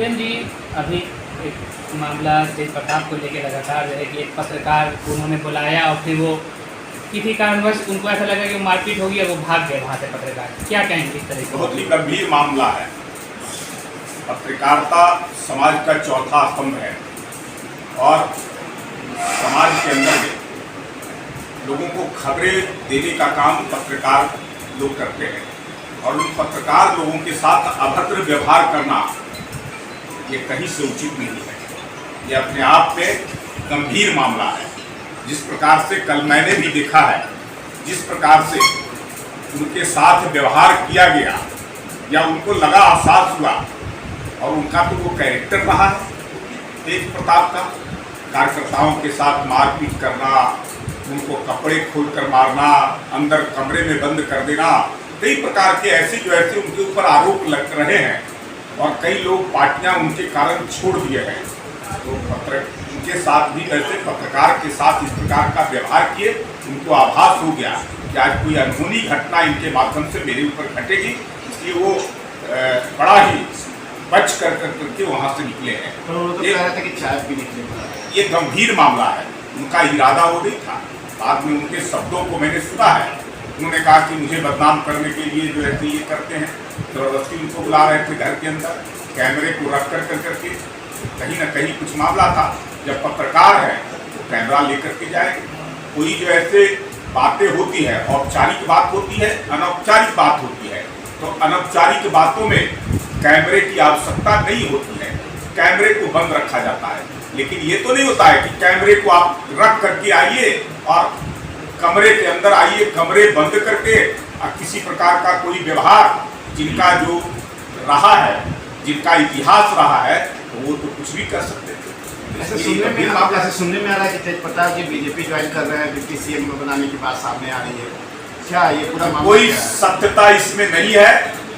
CM जी अभी एक मामला तेज प्रताप को लेकर लगातार जो है कि एक पत्रकार को उन्होंने बुलाया और फिर वो किसी कारणवश उनको ऐसा लगा कि मारपीट होगी और वो भाग गए वहाँ से पत्रकार। क्या कहेंगे इस तरह से? बहुत ही गंभीर मामला है। पत्रकारिता समाज का चौथा स्तंभ है और समाज के अंदर में लोगों को खबरें देने का काम पत्रकार लोग करते हैं और उन पत्रकार लोगों के साथ अभद्र व्यवहार करना ये कहीं से उचित नहीं है। ये अपने आप में गंभीर मामला है। जिस प्रकार से कल मैंने भी देखा है, जिस प्रकार से उनके साथ व्यवहार किया गया या उनको लगा एहसास हुआ और उनका तो वो कैरेक्टर रहा है तेज प्रताप का, कार्यकर्ताओं के साथ मारपीट करना, उनको कपड़े खोलकर मारना, अंदर कमरे में बंद कर देना, कई प्रकार के ऐसे जो ऐसे उनके ऊपर आरोप लग रहे हैं और कई लोग पार्टियां उनके कारण छोड़ दिए हैं। तो उनके साथ भी ऐसे पत्रकार के साथ इस प्रकार का व्यवहार किए, उनको आभास हो गया कि आज कोई अनहोनी घटना इनके माध्यम से मेरे ऊपर घटेगी, इसलिए वो बड़ा ही बच करके वहाँ से निकले हैं। ये गंभीर मामला है। उनका इरादा वो नहीं था। बाद में उनके शब्दों को मैंने सुना है। उन्होंने कहा कि मुझे बदनाम करने के लिए जो है ये करते हैं, जबरदस्ती उनको बुला रहे थे घर के अंदर, कैमरे को रख करके कहीं ना कहीं कुछ मामला था। जब पत्रकार है तो कैमरा लेकर के जाएंगे। कोई जो ऐसे बातें होती है, औपचारिक बात होती है, अनौपचारिक बात होती है। तो अनौपचारिक बातों में कैमरे की आवश्यकता नहीं होती है, कैमरे को बंद रखा जाता है। लेकिन ये तो नहीं होता है कि कैमरे को आप रख करके आइए और कमरे के अंदर आइए, कमरे बंद करके किसी प्रकार का कोई व्यवहार जिनका जो रहा है, जिनका इतिहास रहा है, तो वो तो कुछ भी कर सकते थे। ऐसे सुनने में आ रहा है कि तेज प्रताप जी बीजेपी ज्वाइन कर रहे हैं, डिप्टी सीएम बनाने की बात सामने आ रही है। क्या ये पूरा मामला कोई सत्यता इसमें नहीं है।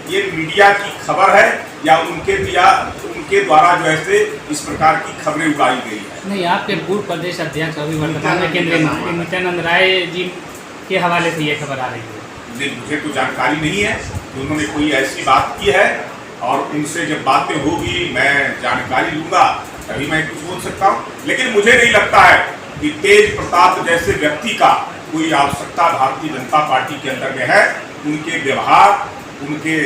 ये मीडिया की खबर है या उनके द्वारा जो है इस प्रकार की खबरें उड़ाई गई है। नहीं, आपके पूर्व प्रदेश अध्यक्ष अभी वर्तमान में केंद्रीय मंत्री नित्यानंद राय जी के हवाले से ये खबर आ रही है। नहीं, मुझे तो जानकारी नहीं है कि उन्होंने कोई ऐसी बात की है और उनसे जब बातें होगी मैं जानकारी लूँगा तभी मैं कुछ बोल सकता हूँ। लेकिन मुझे नहीं लगता है कि तेज प्रताप जैसे व्यक्ति का कोई आवश्यकता भारतीय जनता पार्टी के अंदर में है। उनके व्यवहार, उनके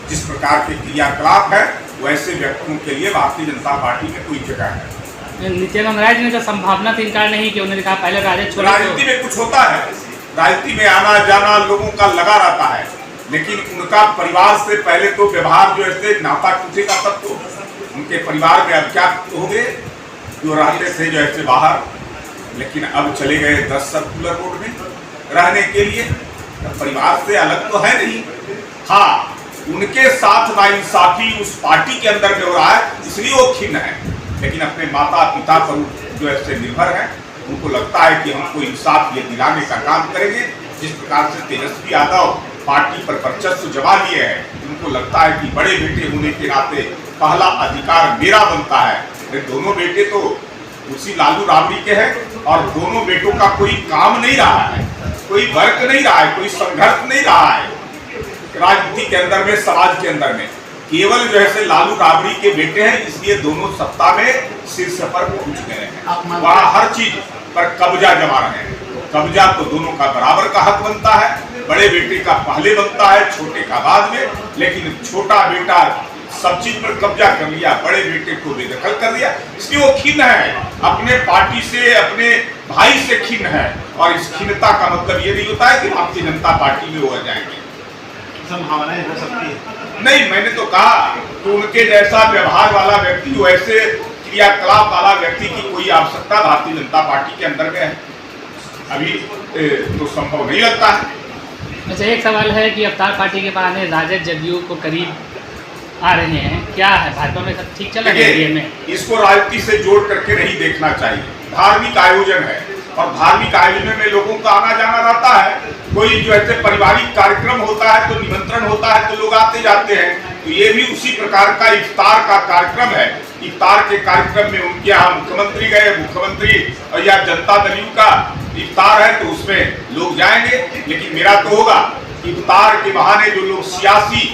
जिस प्रकार के क्रियाकलाप है, वैसे व्यक्तियों के लिए भारतीय जनता पार्टी में कोई जगह है। नित्यानंद राय जी ने तो संभावना से इनकार नहीं किया। उन्होंने कहा पहले राजद छोड़ो। राजनीति में कुछ होता है, राजनीति में आना जाना लोगों का लगा रहता है, लेकिन उनका परिवार से पहले तो व्यवहार जो है नाता टूटेगा तब तो। उनके परिवार में अब क्या हो गए जो रहते थे जो ऐसे बाहर, लेकिन अब चले गए 10 सर्कुलर रोड में रहने के लिए। परिवार से अलग तो है नहीं। हाँ, उनके साथ नाइंसाफी उस पार्टी के अंदर में हो रहा है, इसलिए वो खिन्न है। लेकिन अपने माता पिता पर जो ऐसे निर्भर है, उनको लगता है कि हमको इंसाफ ये दिलाने का काम करेंगे। जिस प्रकार से तेजस्वी यादव पार्टी पर वर्चस्व जमा लिए हैं, उनको लगता है कि बड़े बेटे होने के नाते पहला अधिकार मेरा बनता है। दोनों बेटे तो उसी लालू राबड़ी के हैं और दोनों बेटों का कोई काम नहीं रहा है, कोई वर्क नहीं रहा है, कोई संघर्ष नहीं रहा है राजनीति के अंदर में, समाज के अंदर में। केवल जो है लालू राबड़ी के बेटे हैं, इसलिए दोनों सत्ता में शीर्ष पर पहुंच गए हैं। वहाँ हर चीज पर कब्जा जमा रहे हैं। कब्जा तो दोनों का बराबर का हक बनता है। बड़े बेटे का पहले बनता है, छोटे का बाद में। लेकिन छोटा बेटा सब चीज पर कब्जा कर लिया, बड़े बेटे को बेदखल कर दिया, इसलिए वो खिन्न है अपने पार्टी से, अपने भाई से खिन्न है। और इस खिन्नता का मतलब ये नहीं होता है कि भारतीय जनता पार्टी में हो जाएंगे। संभावनाएं हो सकती है। नहीं, मैंने तो कहा तो उनके जैसा व्यवहार वाला व्यक्ति, वैसे क्रियाकलाप वाला व्यक्ति की कोई आवश्यकता भारतीय जनता पार्टी के अंदर में है अभी तो संभव नहीं लगता है। अच्छा, एक सवाल है कि अवतार पार्टी के बहाने राजद जदयू को करीब आ रहे हैं, क्या है भाजपा में सब ठीक चल रहा है? इसको राजनीति से जोड़ करके नहीं देखना चाहिए। धार्मिक आयोजन है और धार्मिक आयोजन में लोगों का आना जाना रहता है। कोई जो ऐसे पारिवारिक कार्यक्रम होता है तो निमंत्रण होता है तो लोग आते जाते हैं। तो ये भी उसी प्रकार का इफ्तार का कार्यक्रम है। इफ्तार के कार्यक्रम में उनके यहाँ मुख्यमंत्री गए, मुख्यमंत्री या जनता दल का इफ्तार है तो उसमें लोग जाएंगे। लेकिन मेरा तो होगा इफ्तार के बहाने जो लोग सियासी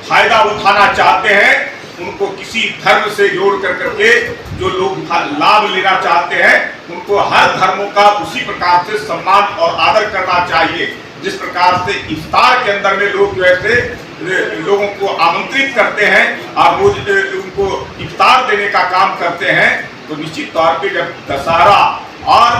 फायदा उठाना चाहते हैं उनको किसी धर्म से जोड़ करके जो लोग लाभ लेना चाहते हैं उनको हर धर्मों का उसी प्रकार से सम्मान और आदर करना चाहिए। जिस प्रकार से इफ्तार के अंदर में लोग जो है लोगों को आमंत्रित करते हैं और रोज उनको इफ्तार देने का काम करते हैं, तो निश्चित तौर पे जब दशहरा और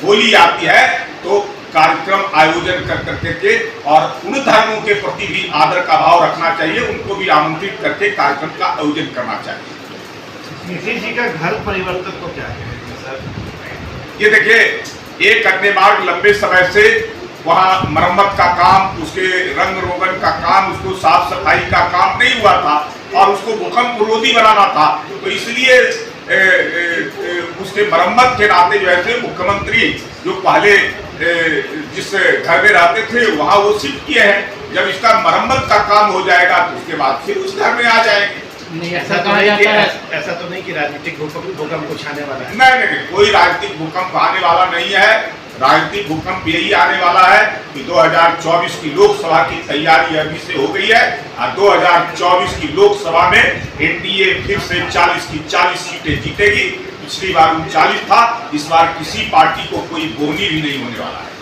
होली आती है तो कार्यक्रम आयोजन कर करके और उन धर्मों के प्रति भी आदर का भाव रखना चाहिए, उनको भी आमंत्रित करके कार्यक्रम का आयोजन करना चाहिए। नीतीश जी का घर परिवर्तन को क्या कहेंगे सर? ये देखिए, एक अग्नि मार्ग लंबे समय से वहाँ मरम्मत का काम, उसके रंग रोगन का काम, उसको साफ सफाई का काम नहीं हुआ था और उसको भूकंप रोधी बनाना था, तो इसलिए उसके मरम्मत के नाते जो है मुख्यमंत्री जो पहले जिस घर में रहते थे वहाँ वो शिफ्ट किए हैं। जब इसका मरम्मत का काम हो जाएगा तो उसके बाद फिर उस घर में आ जाएंगे। नहीं, ऐसा तो नहीं कि राजनीतिक भूकंप कुछ आने वाला है? नहीं, कोई राजनीतिक भूकंप आने वाला नहीं है। राजनीतिक भूकंप यही आने वाला है कि 2024 की लोकसभा की तैयारी अभी से हो गई है और 2024 की लोकसभा में एनडीए फिर से 40 की 40 सीटें जीतेगी। पिछली बार 39 था, इस बार किसी पार्टी को कोई बोहनी भी नहीं होने वाला है।